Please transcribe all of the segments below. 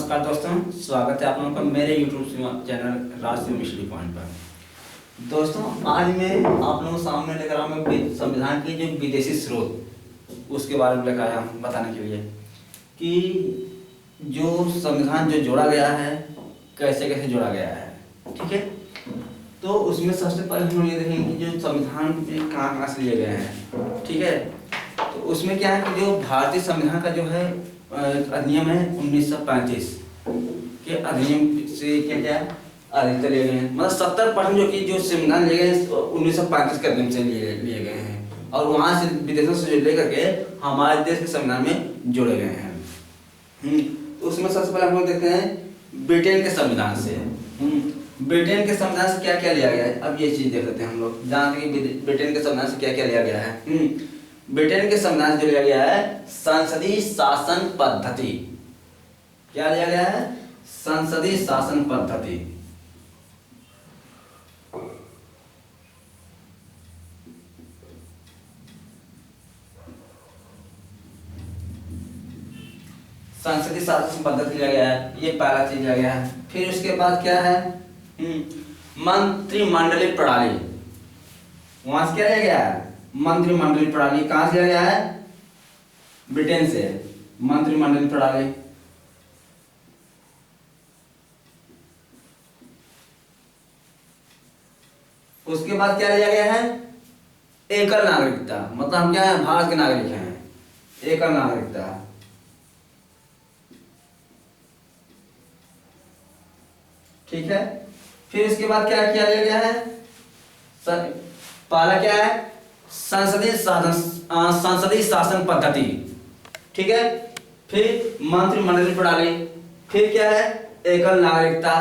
नमस्कार दोस्तों, स्वागत है आप लोगों का मेरे YouTube चैनल राष्ट्रीय मिश्री पॉइंट पर। दोस्तों, आज मैं आप लोगों के सामने लेकर आया हूँ संविधान की जो विदेशी स्रोत उसके बारे में लेकर आया हूँ बताने के लिए कि जो संविधान जो जोड़ा गया है कैसे कैसे जोड़ा गया है। ठीक है, तो उसमें सबसे पहले हम लोग ये देखेंगे कि जो संविधान में कहाँ से लिए गए हैं। ठीक है, तो उसमें क्या है कि जो भारतीय संविधान का जो है अधिनियम है 1935 के अधिनियम से क्या क्या अधिकतर लिए गए हैं। मतलब 70% जो कि जो संविधान लिए गए हैं 1935 के अधिनियम से लिए गए हैं और वहाँ से विदेशों से लेकर के हमारे देश के संविधान में जोड़े गए हैं। तो उसमें सबसे पहले हम लोग देखते हैं ब्रिटेन के संविधान से। ब्रिटेन के संविधान से क्या क्या लिया गया है, अब ये चीज देख लेते हैं हम लोग, जानते हैं कि ब्रिटेन के संविधान से क्या क्या लिया गया है। ब्रिटेन के संविधान जो लिया गया है संसदीय शासन पद्धति। क्या लिया गया है? संसदीय शासन पद्धति। संसदीय शासन पद्धति लिया गया है, ये पहला चीज लिया गया है। फिर उसके बाद क्या है? मंत्रिमंडलीय प्रणाली। वहां से क्या लिया गया है? मंत्रिमंडलीय प्रणाली। कहां से लिया गया है? ब्रिटेन से। मंत्रिमंडलीय प्रणाली। उसके बाद क्या लिया गया है? एकल नागरिकता। मतलब हम क्या है? भारत के नागरिक हैं। एकल नागरिकता। ठीक है, फिर इसके बाद क्या किया गया है? पहला क्या है? संसदीय शासन पद्धति। ठीक है, फिर मंत्रिमंडलीय प्रणाली, फिर क्या है? एकल नागरिकता।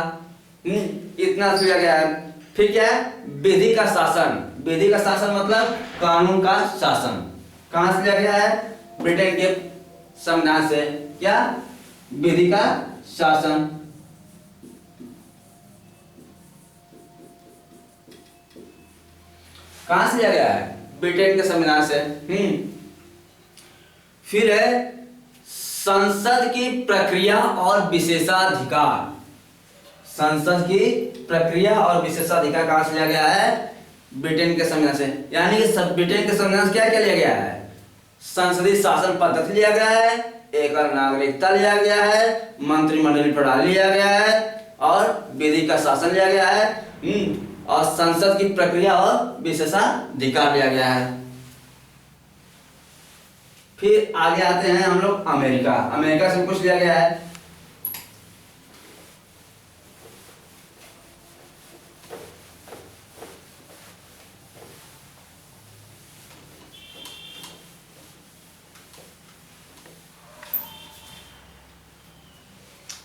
इतना लिया गया है। फिर क्या है? विधि का शासन। विधि का शासन मतलब कानून का शासन। कहां से लिया गया है? ब्रिटेन के संविधान से। क्या? विधि का शासन। कहां से लिया गया है? ब्रिटेन के संविधान से। फिर है संसद की प्रक्रिया और विशेषाधिकार। संसद की प्रक्रिया और विशेषाधिकार कहां से लिया गया है? ब्रिटेन के संविधान से। यानी कि ब्रिटेन के संविधान से क्या क्या लिया गया है? संसदीय शासन पद्धति लिया गया है, एकल नागरिकता लिया गया है, मंत्रिमंडलीय प्रणाली लिया गया है और विधि का शासन लिया गया है और संसद की प्रक्रिया और विशेषाधिकार लिया गया है। फिर आगे आते हैं हम लोग अमेरिका। अमेरिका से कुछ लिया गया है।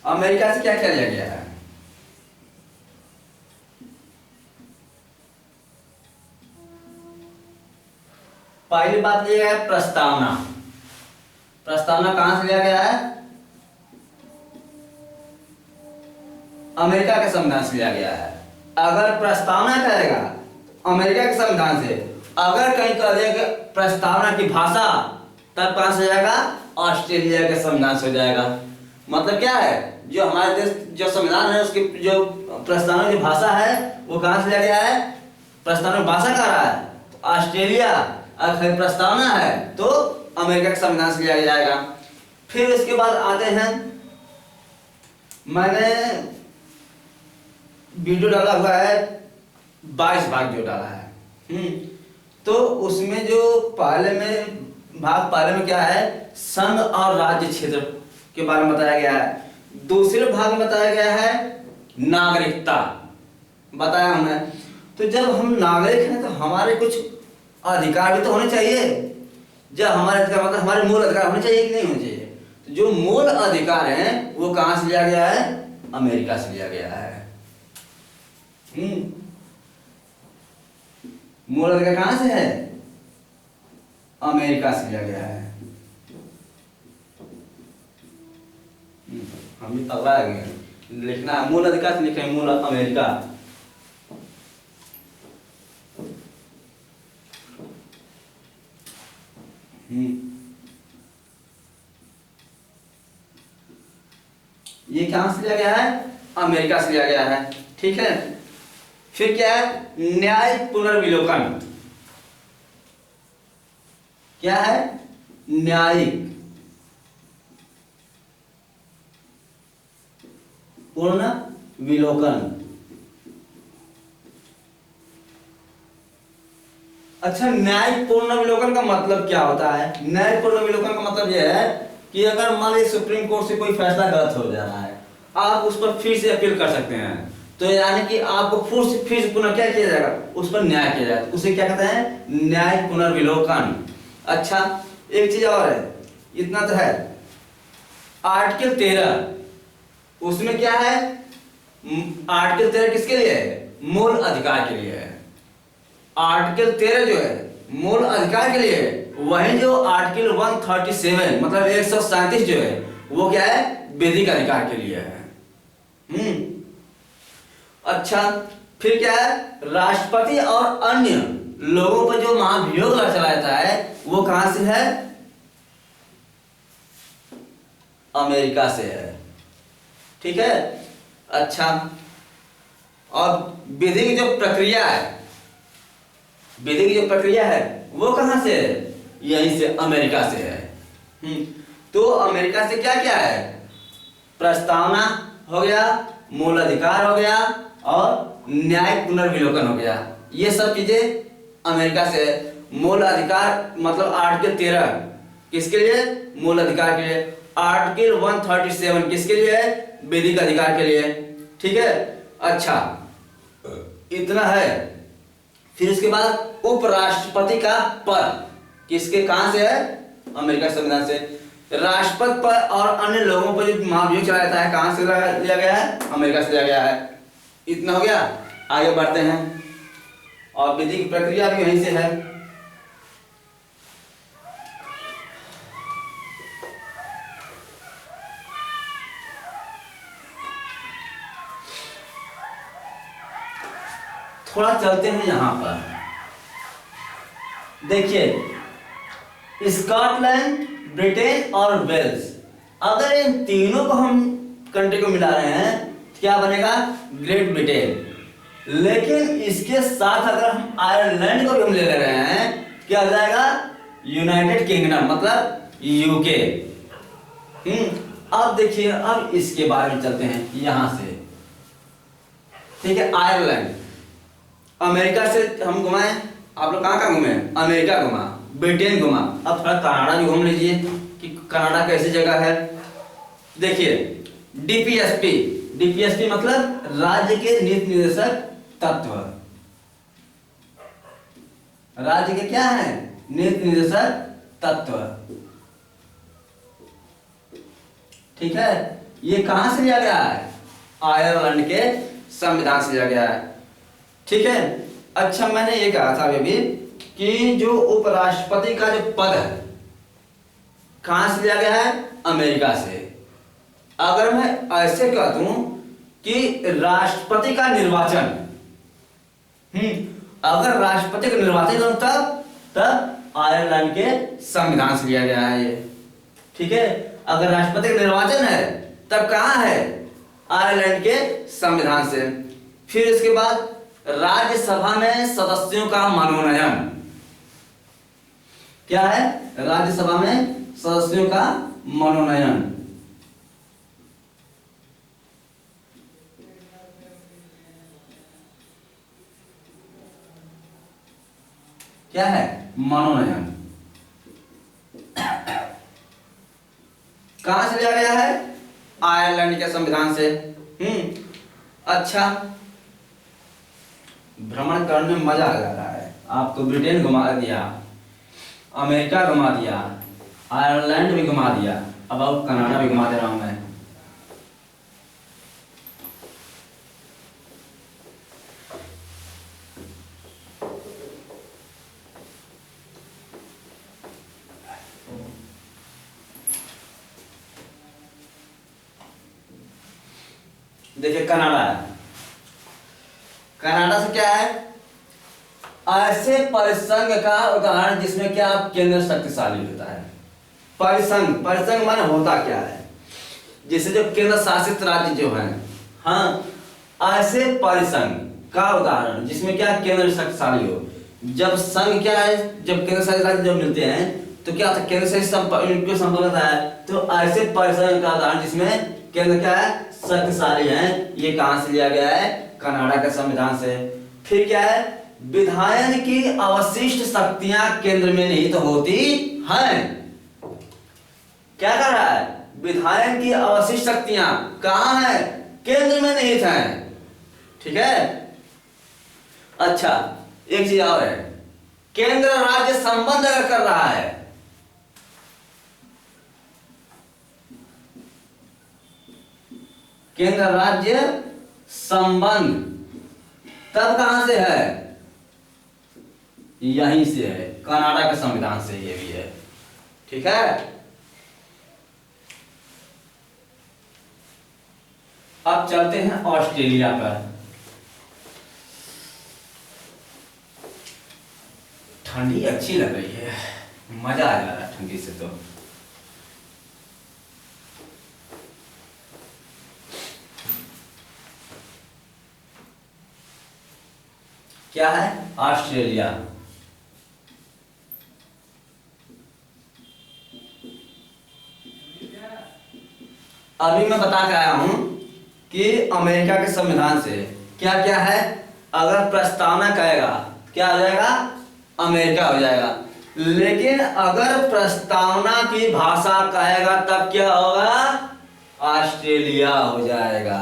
अमेरिका से क्या क्या लिया गया है? पहली बात लिया गया है प्रस्तावना। प्रस्तावना कहां से लिया गया है? अमेरिका के संविधान से लिया गया है। अगर प्रस्तावना करेगा अमेरिका के संविधान से, अगर कहीं कह देगा प्रस्तावना की भाषा, तब कहां से जाएगा? ऑस्ट्रेलिया के संविधान से हो जाएगा। मतलब क्या है? जो हमारे देश जो संविधान है उसकी जो प्रस्तावना की भाषा है वो कहां से लिया गया है? प्रस्तावना भाषा कह रहा है तो ऑस्ट्रेलिया, अगर प्रस्तावना है तो अमेरिका के संविधान से लिया जाएगा। फिर इसके बाद आते हैं, मैंने वीडियो डाला हुआ है 22 भाग जो डाला है। तो उसमें जो पहले में क्या है? संघ और राज्य क्षेत्र के बारे में बताया गया है। दूसरे भाग में बताया गया है नागरिकता, बताया हमने। तो जब हम नागरिक हैं तो हमारे कुछ अधिकार भी तो होने चाहिए। जब हमारे अधिकार मतलब हमारे मूल अधिकार होने चाहिए कि नहीं होने चाहिए? तो जो मूल अधिकार हैं वो कहां से लिया गया है? अमेरिका से लिया गया है। मूल अधिकार कहां से है? अमेरिका से लिया गया है। हम भी तगड़ा है, लिखना मूल अधिकार से लिखे मूल अमेरिका। ये कहां से लिया गया है? अमेरिका से लिया गया है। ठीक है, फिर क्या है? न्याय पुनर्विलोकन। क्या है? न्यायिक पुनर्विलोकन। अच्छा, न्यायिक पुनर्विलोकन का मतलब क्या होता है? न्यायिक पुनर्विलोकन का मतलब यह है कि अगर मान लीजिए सुप्रीम कोर्ट से कोई फैसला गलत हो जा रहा है, आप उस पर फिर से अपील कर सकते हैं। तो यानी कि आपको फिर से पुनः क्या किया जाएगा? उस पर न्याय किया जाएगा। उसे क्या कहते हैं? न्यायिक पुनर्विलोकन। अच्छा, एक चीज और है, इतना तो है। आर्टिकल 13, उसमें क्या है? आर्टिकल 13 किसके लिए है? मूल अधिकार के लिए है। आर्टिकल 13 जो है मूल अधिकार के लिए है। वही जो आर्टिकल 137 मतलब 137 जो है वो क्या है? विधिक अधिकार के लिए है। अच्छा, फिर क्या है? राष्ट्रपति और अन्य लोगों पर जो महाभियोग चलाया जाता है वो कहां से है? अमेरिका से है। ठीक है, अच्छा, और विधि की जो प्रक्रिया है, विधि की जो प्रक्रिया है वो कहां से है? यहीं से, अमेरिका से है। तो अमेरिका से क्या क्या है? प्रस्तावना हो गया, मूल अधिकार हो गया और न्यायिक पुनर्विलोकन हो गया। ये सब चीजें अमेरिका से है। मूल अधिकार मतलब आर्टिकल 13 किसके लिए? मूल अधिकार के लिए। आर्टिकल 137 किसके लिए है? विधिक अधिकार के लिए। ठीक है, अच्छा, इतना है। फिर उसके बाद उपराष्ट्रपति का पद किसके, कहां से है? अमेरिका संविधान से। राष्ट्रपति पर और अन्य लोगों पर जो महाभियोग चलाया जाता है कहां से लिया गया है? अमेरिका से लिया गया है। इतना हो गया, आगे बढ़ते हैं। और विधि की प्रक्रिया भी यहीं से है। थोड़ा चलते हैं यहां पर। देखिए, स्कॉटलैंड, ब्रिटेन और वेल्स, अगर इन तीनों को हम कंट्री को मिला रहे हैं क्या बनेगा? Great Britain. लेकिन इसके साथ अगर हम आयरलैंड को भी हम ले रहे हैं क्या हो जाएगा? यूनाइटेड किंगडम मतलब यूके। अब देखिए, अब इसके बारे में चलते हैं यहां से। ठीक है, आयरलैंड, अमेरिका से हम घुमाए, आप लोग कहां घूमे? अमेरिका घुमा, ब्रिटेन घुमा। अब थोड़ा कनाडा भी घूम लीजिए कि कनाडा कैसी जगह है। देखिए, डीपीएसपी, डीपीएसपी मतलब राज्य के नीति निर्देशक तत्व। राज्य के क्या है? नीति निर्देशक तत्व। ठीक है, ये कहां से लिया गया है? आयरलैंड के संविधान से लिया गया है। ठीक है, अच्छा, मैंने ये कहा था अभी कि जो उपराष्ट्रपति का जो पद है कहां से लिया गया है? अमेरिका से। अगर मैं ऐसे कह दूं कि राष्ट्रपति का निर्वाचन, अगर राष्ट्रपति का निर्वाचन हो तब आयरलैंड के संविधान से लिया गया है ये। ठीक है, अगर राष्ट्रपति का निर्वाचन है तब कहां है? आयरलैंड के संविधान से। फिर इसके बाद राज्यसभा में सदस्यों का मनोनयन। क्या है? राज्यसभा में सदस्यों का मनोनयन। क्या है? मनोनयन। कहां से लिया गया है? आयरलैंड के संविधान से। अच्छा, भ्रमण करने में मजा आ रहा है। आपको ब्रिटेन घुमा दिया, अमेरिका घुमा दिया, आयरलैंड भी घुमा दिया, अब आप कनाडा भी घुमा दे रहा हूं मैं। देखिए, कनाडा है। कनाडा से क्या है? ऐसे परिसंघ का उदाहरण जिसमें क्या केंद्र शक्तिशाली होता है। परिसंघ, परिसंघ माने होता क्या है? जैसे जो केंद्र शासित राज्य जो है, हाँ, ऐसे परिसंघ का उदाहरण जिसमें क्या केंद्र शक्तिशाली हो। जब संघ क्या है, जब केंद्र शासित राज्य जब मिलते हैं तो क्या होता है, केंद्र से संपर्क होता है। तो ऐसे परिसंघ का उदाहरण जिसमें केंद्र क्या है, शक्तिशाली है, ये कहां से लिया गया है, कनाडा के संविधान से। फिर क्या है, विधायन की अवशिष्ट शक्तियां केंद्र में निहित होती हैं। क्या कर रहा है, विधायन की अवशिष्ट शक्तियां कहां है, केंद्र में निहित हैं। ठीक है। अच्छा, एक चीज और है, केंद्र राज्य संबंध अगर कर रहा है, केंद्र राज्य संबंध तब कहां से है, यहीं से है, कनाडा के संविधान से, ये भी है। ठीक है। अब चलते हैं ऑस्ट्रेलिया पर। ठंडी अच्छी लग रही है, मजा आ जा रहा है ठंडी से। तो क्या है, ऑस्ट्रेलिया। अभी मैं बता के आया हूं कि अमेरिका के संविधान से क्या क्या है, अगर प्रस्तावना कहेगा क्या हो जाएगा, अमेरिका हो जाएगा। लेकिन अगर प्रस्तावना की भाषा कहेगा तब क्या होगा, ऑस्ट्रेलिया हो जाएगा।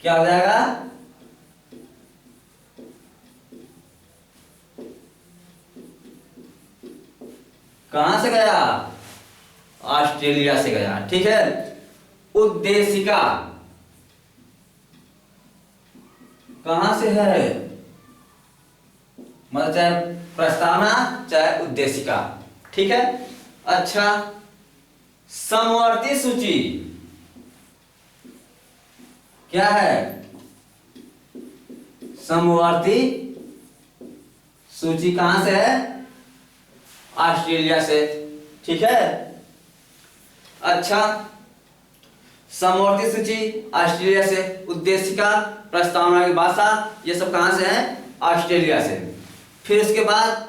क्या हो जाएगा, कहां से गया, ऑस्ट्रेलिया से गया। ठीक है। उद्देशिका कहां से है, मतलब चाहे प्रस्तावना चाहे उद्देशिका। ठीक है। अच्छा, समवर्ती सूची क्या है, समवर्ती सूची कहां से है, ऑस्ट्रेलिया से। ठीक है। अच्छा, समवर्ती सूची ऑस्ट्रेलिया से, उद्देशिका, प्रस्तावना की भाषा, ये सब कहां से है, ऑस्ट्रेलिया से। फिर उसके बाद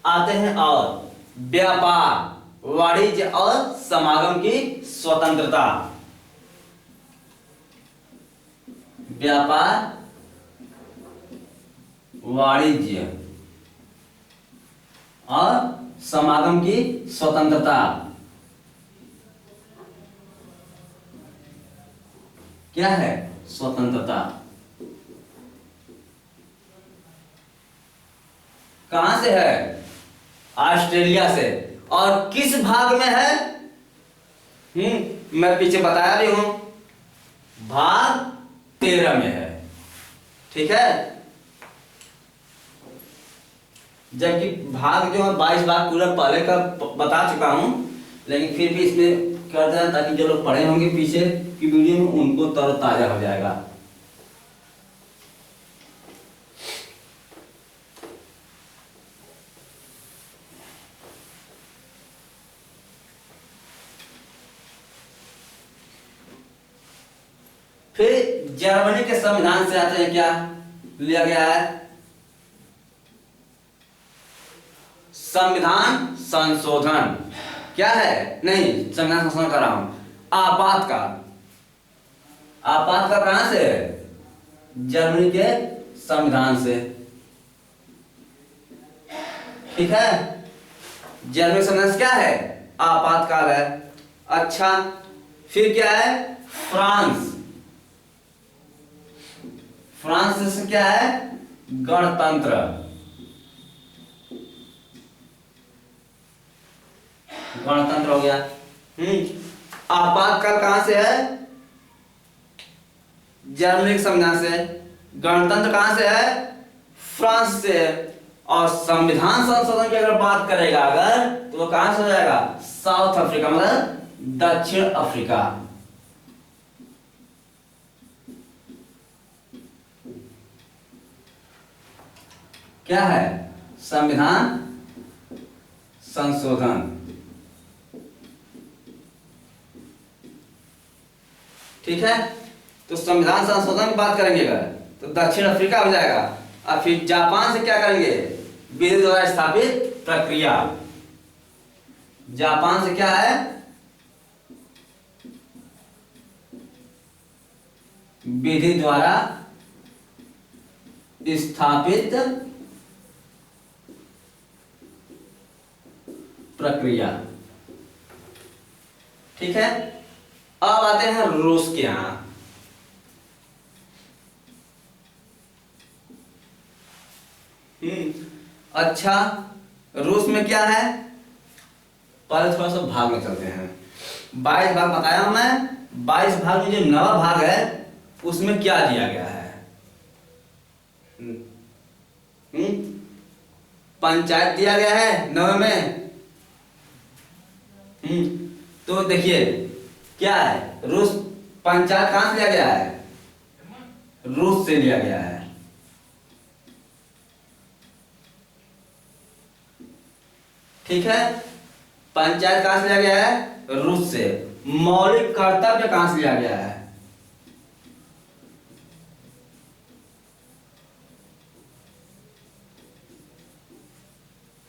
आते हैं और व्यापार, वाणिज्य और समागम की स्वतंत्रता। व्यापार, वाणिज्य और समागम की स्वतंत्रता। क्या है, स्वतंत्रता। कहां से है, ऑस्ट्रेलिया से। और किस भाग में है, मैं पीछे बताया भी हूं, भाग 13 में है। ठीक है। जबकि भाग जो है 22 भाग पूरा पहले का बता चुका हूं, लेकिन फिर भी इसमें कर देना ताकि जो लोग पढ़े होंगे पीछे की वीडियो में उनको तरोताजा हो जाएगा। फिर जर्मनी के संविधान से आते हैं, क्या लिया गया है, संविधान संशोधन। क्या है, नहीं संविधान संशोधन कर रहा हूं, आपातकाल। आपातकाल कहां से है, जर्मनी के संविधान से। ठीक है। जर्मनी संविधान से क्या है, आपातकाल है। अच्छा, फिर क्या है, फ्रांस। फ्रांस से क्या है, गणतंत्र। गणतंत्र हो गया। आपातकाल कहां से है, जर्मनी के संविधान से। गणतंत्र कहां से है, फ्रांस से है। और संविधान संशोधन की अगर बात करेगा अगर, तो वो कहां से हो जाएगा, साउथ अफ्रीका, मतलब दक्षिण अफ्रीका। क्या है, संविधान संशोधन। ठीक है, तो संविधान संशोधन की बात करेंगे अगर तो दक्षिण अफ्रीका हो जाएगा। और फिर जापान से क्या करेंगे, विधि द्वारा स्थापित प्रक्रिया। जापान से क्या है, विधि द्वारा स्थापित प्रक्रिया। ठीक है, अब आते हैं रूस के यहां। अच्छा, रूस में क्या है, पहले थोड़ा सा भाग में चलते हैं। 22 भाग बताया मैं, 22 भाग में जो नवा भाग है उसमें क्या दिया गया है, पंचायत दिया गया है नवे में। तो देखिए क्या है, रूस पंचायत कहां से लिया गया है, रूस से लिया गया है। ठीक है, पंचायत कहां से लिया गया है, रूस से। मौलिक कर्तव्य कहां से लिया गया है,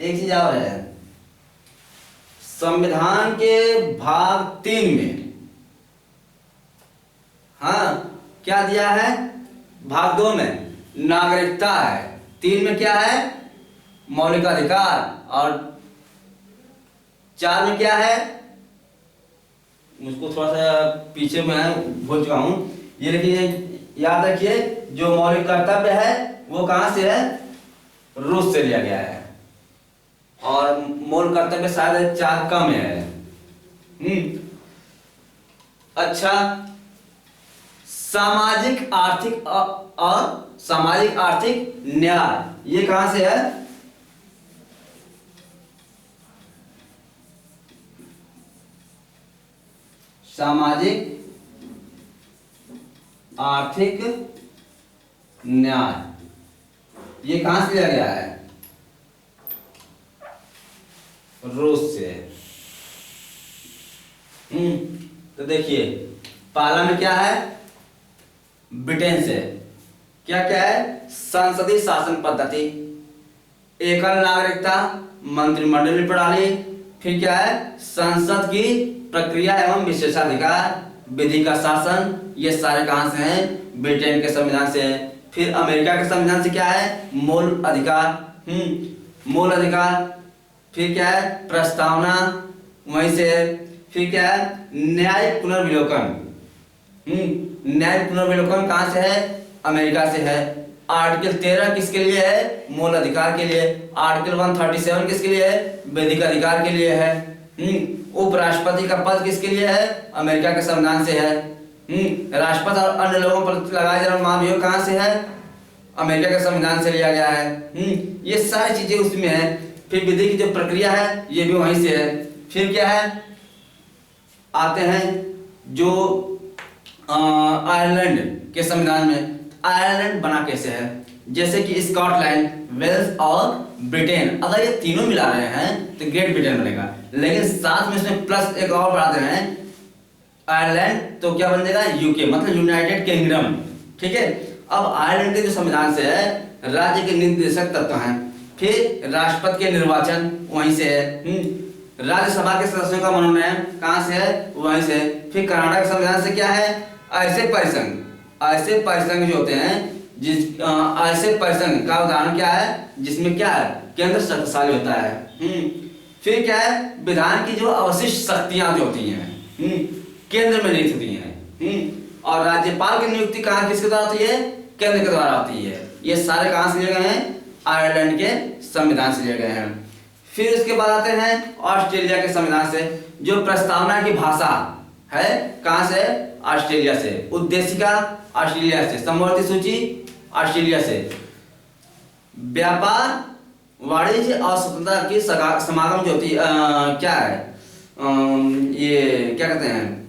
एक चीज और है, संविधान के भाग 3 में, हाँ क्या दिया है, भाग 2 में नागरिकता है, 3 में क्या है, मौलिक अधिकार, और 4 में क्या है, मुझको थोड़ा सा पीछे में भूल चुका हूं, ये देखिए, याद रखिए, जो मौलिक कर्तव्य है वो कहां से है, रूस से लिया गया है, और मौलिक कर्तव्य शायद 4 कम है। अच्छा, सामाजिक आर्थिक और सामाजिक आर्थिक न्याय, ये कहां से है, सामाजिक आर्थिक न्याय, ये कहां से लिया गया है, रूस से। तो देखिए पहला में क्या है, ब्रिटेन से क्या क्या है, संसदीय शासन पद्धति, एकल नागरिकता, मंत्रिमंडलीय प्रणाली, फिर क्या है, संसद की प्रक्रिया एवं विशेषाधिकार, विधि का शासन, ये सारे कहां से हैं, ब्रिटेन के संविधान से है। फिर अमेरिका के संविधान से क्या है, मूल अधिकार, मूल अधिकार, फिर क्या है, प्रस्तावना, वहीं से। फिर क्या है, न्यायिक पुनर्विलोकन, न्यायिक पुनर्विलोकन कहां से है, अमेरिका से है। आर्टिकल 13 किसके लिए है, मूल अधिकार के लिए। आर्टिकल 137 किसके लिए है, वैधिक अधिकार के लिए है। उपराष्ट्रपति का पद किसके लिए है, अमेरिका के संविधान से है। राष्ट्रपति और अन्य लोगों पर लगाए जाने महाभियोग कहां से है, अमेरिका के संविधान से लिया गया है। ये सारी चीजें उसमें है। फिर विधि की जो प्रक्रिया है ये भी वहीं से है। फिर क्या है, आते हैं जो आयरलैंड के संविधान में। आयरलैंड बना कैसे है, जैसे कि स्कॉटलैंड, वेल्स और ब्रिटेन, अगर ये तीनों मिला रहे हैं तो ग्रेट ब्रिटेन बनेगा, लेकिन साथ में इसमें प्लस एक और बढ़ा दे रहे हैं आयरलैंड, तो क्या बन जाएगा, यूके, मतलब यूनाइटेड किंगडम। ठीक है, अब आयरलैंड के जो संविधान से है, राज्य के निर्देशक तत्व हैं। फिर राष्ट्रपति के निर्वाचन वहीं से है। राज्यसभा के सदस्यों का मनोनयन कहां से है, वहीं से। फिर कनाडा के संविधान से क्या है, ऐसे परिसंघ जो होते हैं, ऐसे परिसंघ का उदाहरण क्या है, जिसमें क्या है, केंद्र शक्तिशाली होता है। फिर क्या है, विधान की जो अवशिष्ट शक्तियां जो होती हैं केंद्र में नियुक्त होती हैं। और राज्यपाल की नियुक्ति कहां किसके द्वारा होती है, केंद्र के द्वारा होती है। ये सारे कहां से लिए गए हैं, आयरलैंड के संविधान से लिए गए हैं। फिर उसके बाद आते हैं ऑस्ट्रेलिया के संविधान से, जो प्रस्तावना की भाषा है कहां से, ऑस्ट्रेलिया से। उद्देशिका ऑस्ट्रेलिया से, समवर्ती सूची ऑस्ट्रेलिया से। व्यापार, वाणिज्य और स्वतंत्रता की समागम जो होती क्या है, ये क्या कहते हैं,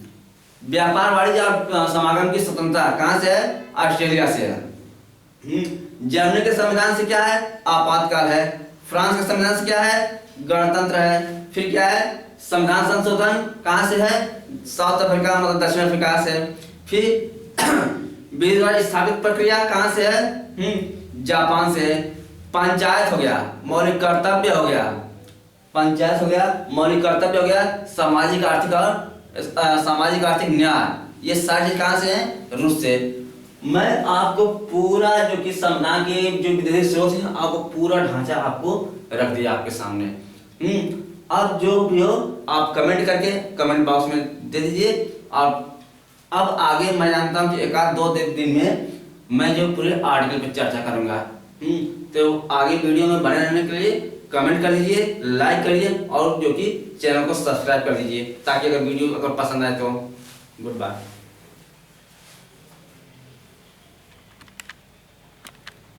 व्यापार, वाणिज्य और समागम की स्वतंत्रता कहां से है, ऑस्ट्रेलिया से है। जर्मनी के संविधान से क्या है, आपातकाल है। फ्रांस के संविधान से क्या है, गणतंत्र है। फिर क्या है, संविधान संशोधन कहां से है, साउथ अफ्रीका मतलब दक्षिण अफ्रीका से। फिर विधि द्वारा स्थापित प्रक्रिया कहाँ से है? जापान से है। पंचायत हो गया, मौलिक कर्तव्य हो गया, पंचायत हो गया, मौलिक कर्तव्य हो गया, सामाजिक आर्थिक और सामाजिक आर्थिक न्याय, ये सारी चीज कहाँ से है? रूस से। मैं आपको पूरा जो कि संविधान के जो विदेशी स्रोत है आपको पूरा ढांचा आपको रख दिया आपके सामने। अब जो भी हो आप कमेंट करके कमेंट बॉक्स में दे दीजिए। और अब आगे मैं जानता हूँ कि 1-2 दिन में मैं जो पूरे आर्टिकल पर चर्चा करूंगा। तो आगे वीडियो में बने रहने के लिए कमेंट कर लीजिए, लाइक करिए और जो कि चैनल को सब्सक्राइब कर दीजिए, ताकि अगर वीडियो अगर पसंद आए तो। Good bye.